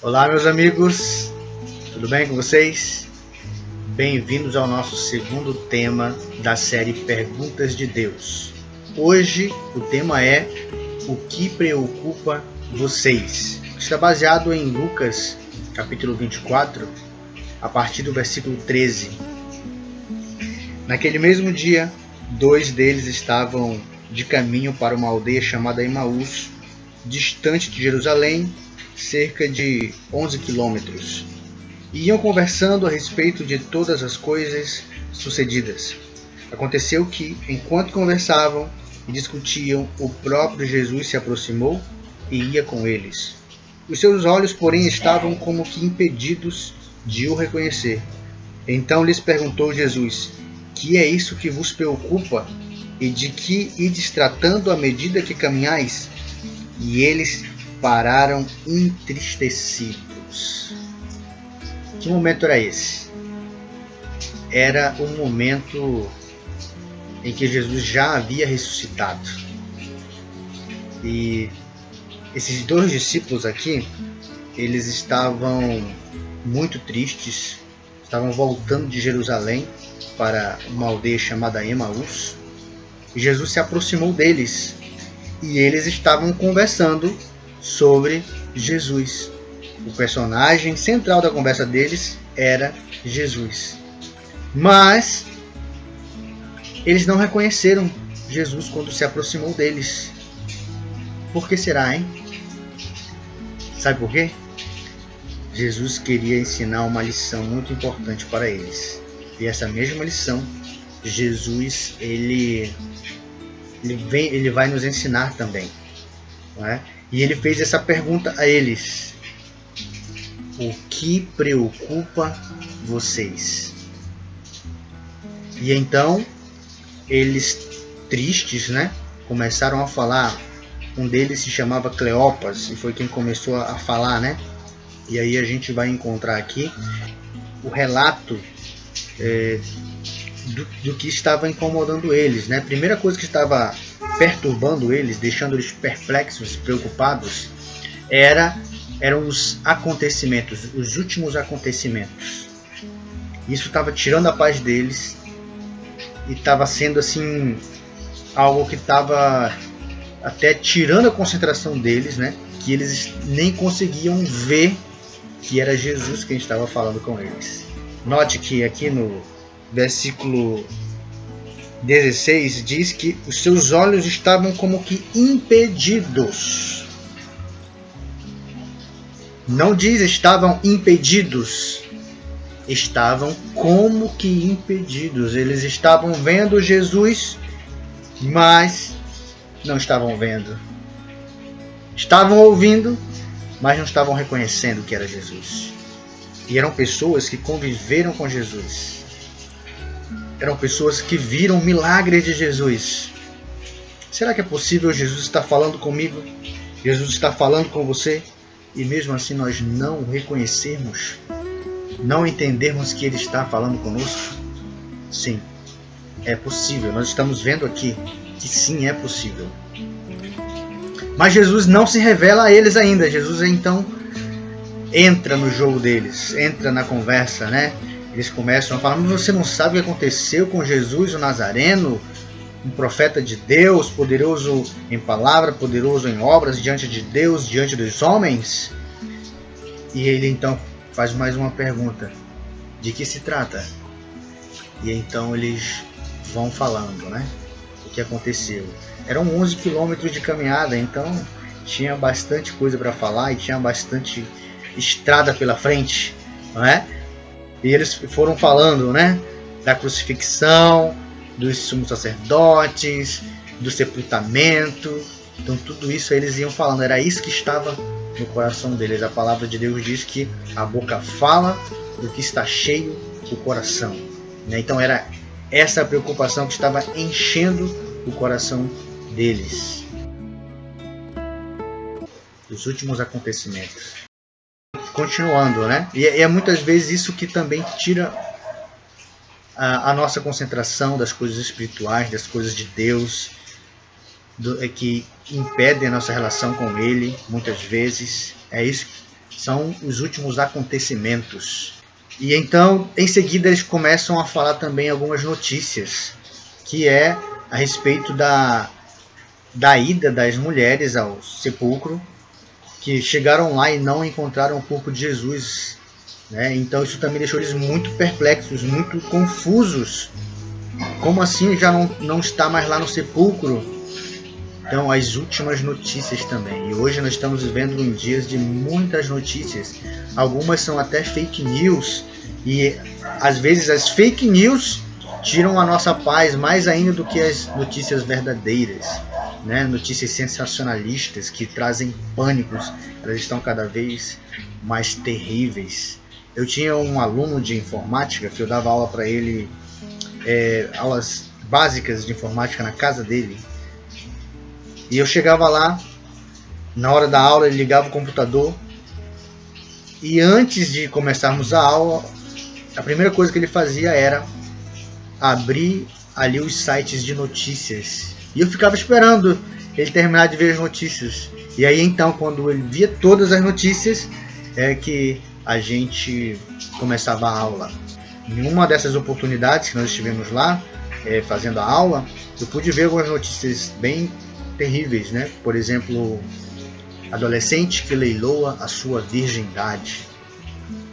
Olá, meus amigos, tudo bem com vocês? Bem-vindos ao nosso segundo tema da série Perguntas de Deus. Hoje o tema é o que preocupa vocês. Está baseado em Lucas, capítulo 24, a partir do versículo 13. Naquele mesmo dia, dois deles estavam de caminho para uma aldeia chamada Emaús, distante de Jerusalém, cerca de 11 quilômetros. Iam conversando a respeito de todas as coisas sucedidas. Aconteceu que, enquanto conversavam e discutiam, o próprio Jesus se aproximou e ia com eles. Os seus olhos, porém, estavam como que impedidos de o reconhecer. Então lhes perguntou Jesus: que é isso que vos preocupa? E de que ides tratando à medida que caminhais? E eles pararam entristecidos. Que momento era esse? Era o momento em que Jesus já havia ressuscitado. E esses dois discípulos aqui, eles estavam muito tristes, estavam voltando de Jerusalém para uma aldeia chamada Emaús. E Jesus se aproximou deles e eles estavam conversando sobre Jesus. O personagem central da conversa deles era Jesus. Mas eles não reconheceram Jesus quando se aproximou deles. Por que será, hein? Sabe por quê? Jesus queria ensinar uma lição muito importante para eles. E essa mesma lição, Jesus ele vai nos ensinar também, não é? E ele fez essa pergunta a eles: o que preocupa vocês? E então eles, tristes, né, começaram a falar. Um deles se chamava Cleopas e foi quem começou a falar, né? E aí a gente vai encontrar aqui o relato do que estava incomodando eles, né? A primeira coisa que estava perturbando eles, deixando eles perplexos, preocupados, eram os acontecimentos, os últimos acontecimentos. Isso estava tirando a paz deles e estava sendo assim algo que estava até tirando a concentração deles, né? Que eles nem conseguiam ver que era Jesus quem estava falando com eles. Note que aqui no versículo 16 diz que os seus olhos estavam como que impedidos. Não diz estavam impedidos. Estavam como que impedidos. Eles estavam vendo Jesus, mas não estavam vendo. Estavam ouvindo, mas não estavam reconhecendo que era Jesus. E eram pessoas que conviveram com Jesus. Eram pessoas que viram milagres de Jesus. Será que é possível Jesus estar falando comigo? Jesus está falando com você? E mesmo assim nós não o reconhecermos? Não entendermos que Ele está falando conosco? Sim, é possível. Nós estamos vendo aqui que sim, é possível. Mas Jesus não se revela a eles ainda. Jesus então entra no jogo deles, entra na conversa, né? Eles começam a falar: mas você não sabe o que aconteceu com Jesus o Nazareno? Um profeta de Deus, poderoso em palavra, poderoso em obras, diante de Deus, diante dos homens? E ele então faz mais uma pergunta: de que se trata? E então eles vão falando, né? O que aconteceu. Eram 11 quilômetros de caminhada, então tinha bastante coisa para falar e tinha bastante estrada pela frente, não é? E eles foram falando, né, da crucifixão, dos sumos sacerdotes, do sepultamento. Então tudo isso eles iam falando, era isso que estava no coração deles. A palavra de Deus diz que a boca fala do que está cheio o coração, né? Então era essa preocupação que estava enchendo o coração deles. Os últimos acontecimentos. Continuando, né? E é muitas vezes isso que também tira a nossa concentração das coisas espirituais, das coisas de Deus, que impedem a nossa relação com Ele, muitas vezes. É isso São os últimos acontecimentos. E então, em seguida, eles começam a falar também algumas notícias, que é a respeito da ida das mulheres ao sepulcro, que chegaram lá e não encontraram o corpo de Jesus. Né? Então isso também deixou eles muito perplexos, muito confusos. Como assim já não está mais lá no sepulcro? Então, as últimas notícias também. E hoje nós estamos vivendo em dias de muitas notícias. Algumas são até fake news. E às vezes as fake news tiram a nossa paz mais ainda do que as notícias verdadeiras. Né? Notícias sensacionalistas que trazem pânicos. Elas estão cada vez mais terríveis. Eu tinha um aluno de informática que eu dava aula para ele, aulas básicas de informática na casa dele. E eu chegava lá, na hora da aula ele ligava o computador e antes de começarmos a aula, a primeira coisa que ele fazia era abrir ali os sites de notícias. E eu ficava esperando ele terminar de ver as notícias. E aí então, quando ele via todas as notícias, é que a gente começava a aula. Em uma dessas oportunidades que nós estivemos lá, fazendo a aula, eu pude ver algumas notícias bem terríveis, né? Por exemplo, adolescente que leiloa a sua virgindade.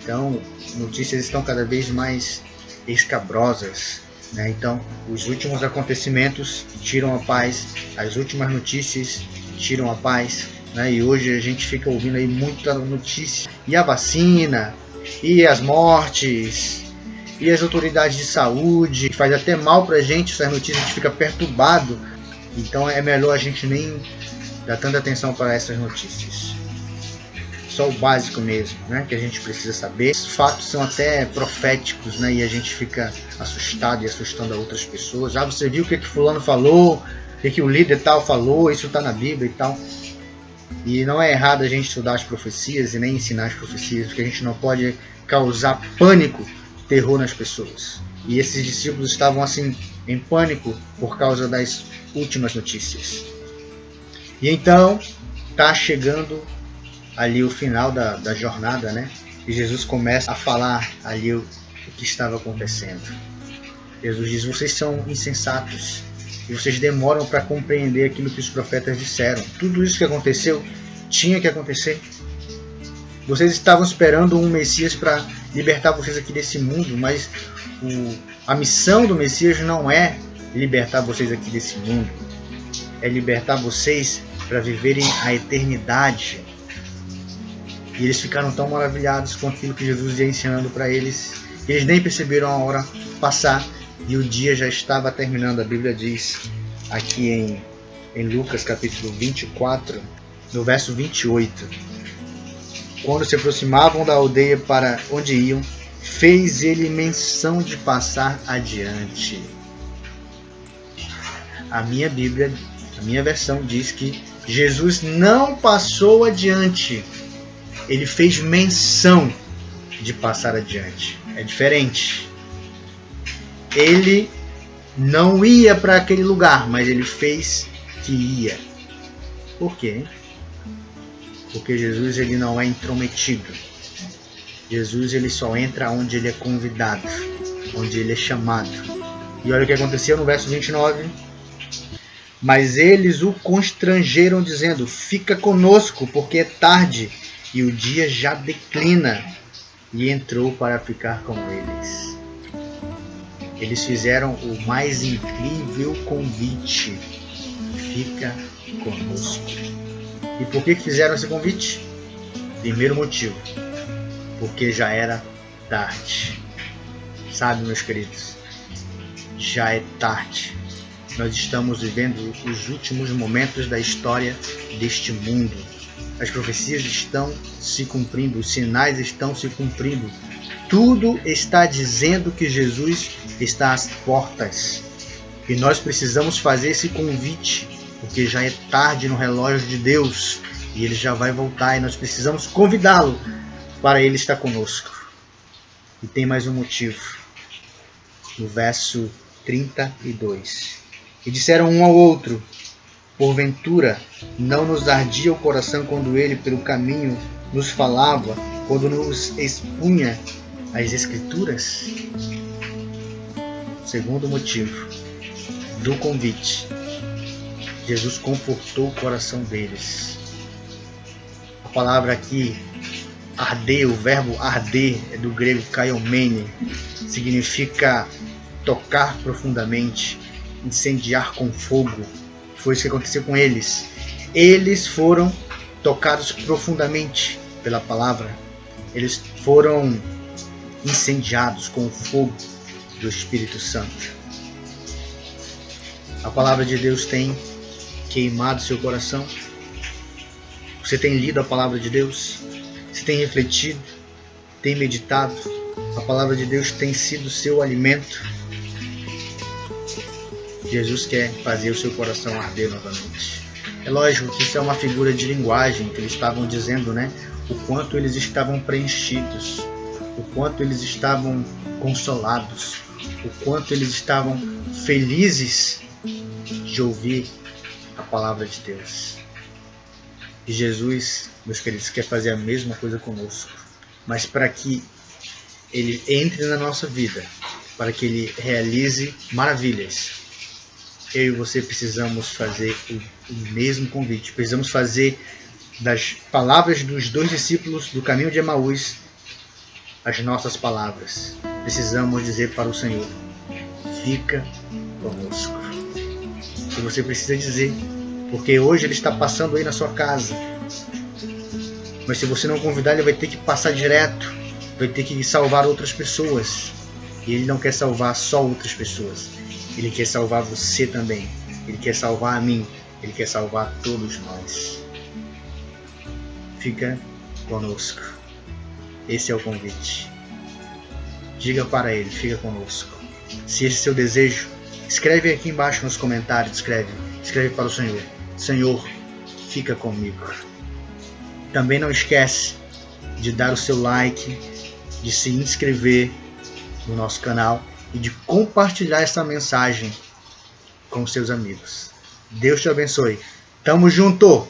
Então, notícias estão cada vez mais escabrosas, né? Então, os últimos acontecimentos tiram a paz, as últimas notícias tiram a paz, né? E hoje a gente fica ouvindo aí muita notícia. E a vacina, e as mortes, e as autoridades de saúde, que faz até mal pra gente essas notícias, a gente fica perturbado. Então é melhor a gente nem dar tanta atenção para essas notícias. Só o básico mesmo, né, que a gente precisa saber. Os fatos são até proféticos, né, e a gente fica assustado e assustando a outras pessoas. Ah, você viu o que fulano falou, o que o líder tal falou, isso está na Bíblia e tal. E não é errado a gente estudar as profecias e nem ensinar as profecias, porque a gente não pode causar pânico, terror nas pessoas. E esses discípulos estavam assim em pânico por causa das últimas notícias. E então está chegando ali o final da jornada, né? E Jesus começa a falar ali o que estava acontecendo. Jesus diz: vocês são insensatos e vocês demoram para compreender aquilo que os profetas disseram. Tudo isso que aconteceu tinha que acontecer. Vocês estavam esperando um Messias para libertar vocês aqui desse mundo, mas a missão do Messias não é libertar vocês aqui desse mundo, é libertar vocês para viverem a eternidade. E eles ficaram tão maravilhados com aquilo que Jesus ia ensinando para eles, que eles nem perceberam a hora passar e o dia já estava terminando. A Bíblia diz aqui em Lucas capítulo 24, no verso 28: quando se aproximavam da aldeia para onde iam, fez ele menção de passar adiante. A minha Bíblia, a minha versão diz que Jesus não passou adiante, ele fez menção de passar adiante. É diferente. Ele não ia para aquele lugar, mas ele fez que ia. Por quê? Porque Jesus ele não é intrometido. Jesus ele só entra onde ele é convidado, onde ele é chamado. E olha o que aconteceu no verso 29. Mas eles o constrangeram dizendo: fica conosco, porque é tarde e o dia já declina. E entrou para ficar com eles. Eles fizeram o mais incrível convite: fica conosco. E por que fizeram esse convite? Primeiro motivo: porque já era tarde. Sabe, meus queridos, já é tarde. Nós estamos vivendo os últimos momentos da história deste mundo. As profecias estão se cumprindo, os sinais estão se cumprindo. Tudo está dizendo que Jesus está às portas. E nós precisamos fazer esse convite, porque já é tarde no relógio de Deus. E ele já vai voltar e nós precisamos convidá-lo para ele estar conosco. E tem mais um motivo. No verso 32. E disseram um ao outro: porventura não nos ardia o coração quando ele pelo caminho nos falava, quando nos expunha as Escrituras? Segundo motivo do convite, Jesus confortou o coração deles. A palavra aqui, arder, o verbo arder, é do grego kaiomene, significa tocar profundamente, incendiar com fogo. Foi isso que aconteceu com eles. Eles foram tocados profundamente pela palavra. Eles foram incendiados com o fogo do Espírito Santo. A palavra de Deus tem queimado seu coração? Você tem lido a palavra de Deus? Você tem refletido? Tem meditado? A palavra de Deus tem sido seu alimento? Jesus quer fazer o seu coração arder novamente. É lógico que isso é uma figura de linguagem que eles estavam dizendo, né? O quanto eles estavam preenchidos, o quanto eles estavam consolados, o quanto eles estavam felizes de ouvir a palavra de Deus. E Jesus, meus queridos, quer fazer a mesma coisa conosco. Mas para que Ele entre na nossa vida, para que Ele realize maravilhas, eu e você precisamos fazer o mesmo convite. Precisamos fazer das palavras dos 2 discípulos do caminho de Emaús as nossas palavras. Precisamos dizer para o Senhor: fica conosco. E você precisa dizer, porque hoje Ele está passando aí na sua casa. Mas se você não convidar, Ele vai ter que passar direto, vai ter que salvar outras pessoas. E Ele não quer salvar só outras pessoas. Ele quer salvar você também. Ele quer salvar a mim. Ele quer salvar todos nós. Fica conosco. Esse é o convite. Diga para Ele, fica conosco. Se esse é seu desejo, escreve aqui embaixo nos comentários. Escreve para o Senhor: Senhor, fica comigo. Também não esquece de dar o seu like, de se inscrever no nosso canal e de compartilhar essa mensagem com seus amigos. Deus te abençoe. Tamo junto!